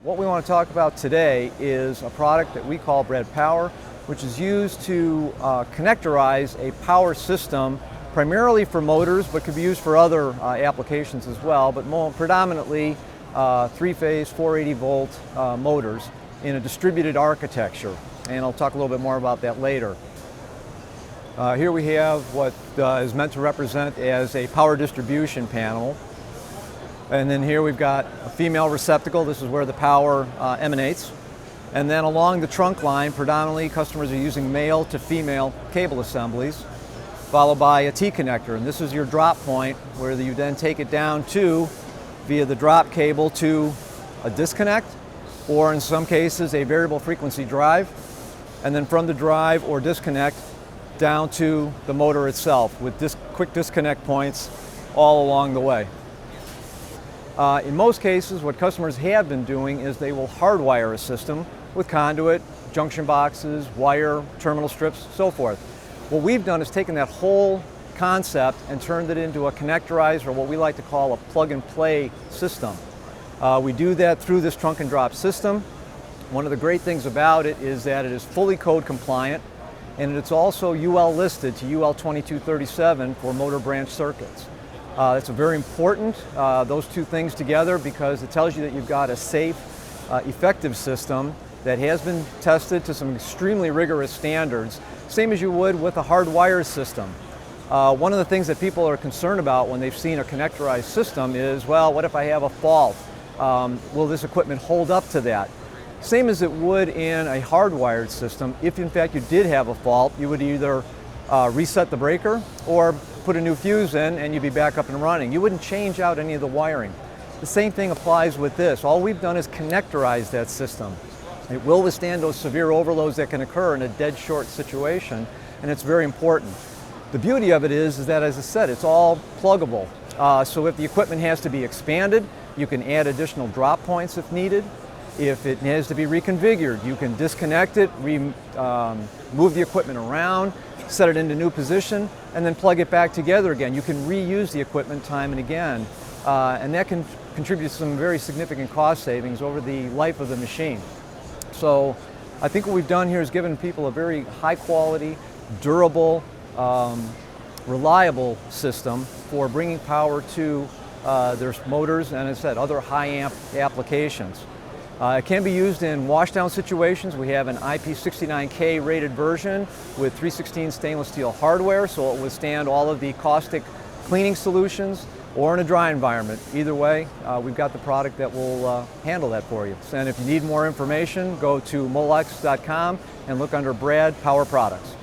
What we want to talk about today is a product that we call Brad Power, which is used to connectorize a power system primarily for motors, but could be used for other applications as well, but more predominantly three-phase 480 volt motors in a distributed architecture. And I'll talk a little bit more about that later. Here we have what is meant to represent as a power distribution panel. And then here we've got a female receptacle. This is where the power emanates. And then along the trunk line, predominantly customers are using male to female cable assemblies, followed by a T-connector. And this is your drop point where you then take it down to, via the drop cable, to a disconnect, or in some cases a variable frequency drive. And then from the drive or disconnect down to the motor itself with quick disconnect points all along the way. In most cases, what customers have been doing is they will hardwire a system with conduit, junction boxes, wire, terminal strips, so forth. What we've done is taken that whole concept and turned it into a connectorized, or what we like to call a plug-and-play system. We do that through this trunk and drop system. One of the great things about it is that it is fully code compliant, and it's also UL listed to UL 2237 for motor branch circuits. It's very important, those two things together, because it tells you that you've got a safe, effective system that has been tested to some extremely rigorous standards, same as you would with a hardwired system. One of the things that people are concerned about when they've seen a connectorized system is, well, what if I have a fault? Will this equipment hold up to that? Same as it would in a hardwired system. If in fact you did have a fault, you would either reset the breaker or put a new fuse in and you'd be back up and running. You wouldn't change out any of the wiring. The same thing applies with this. All we've done is connectorize that system. It will withstand those severe overloads that can occur in a dead short situation, and it's very important. The beauty of it is that, as I said, it's all pluggable. So if the equipment has to be expanded, you can add additional drop points if needed. If it has to be reconfigured, you can disconnect it, move the equipment around, set it into new position, and then plug it back together again. You can reuse the equipment time and again, and that can contribute to some very significant cost savings over the life of the machine. So I think what we've done here is given people a very high quality, durable, reliable system for bringing power to their motors and, as I said, other high amp applications. It can be used in washdown situations. We have an IP69K rated version with 316 stainless steel hardware, so it will withstand all of the caustic cleaning solutions, or in a dry environment. Either way, we've got the product that will handle that for you. And if you need more information, go to molex.com and look under Brad Power Products.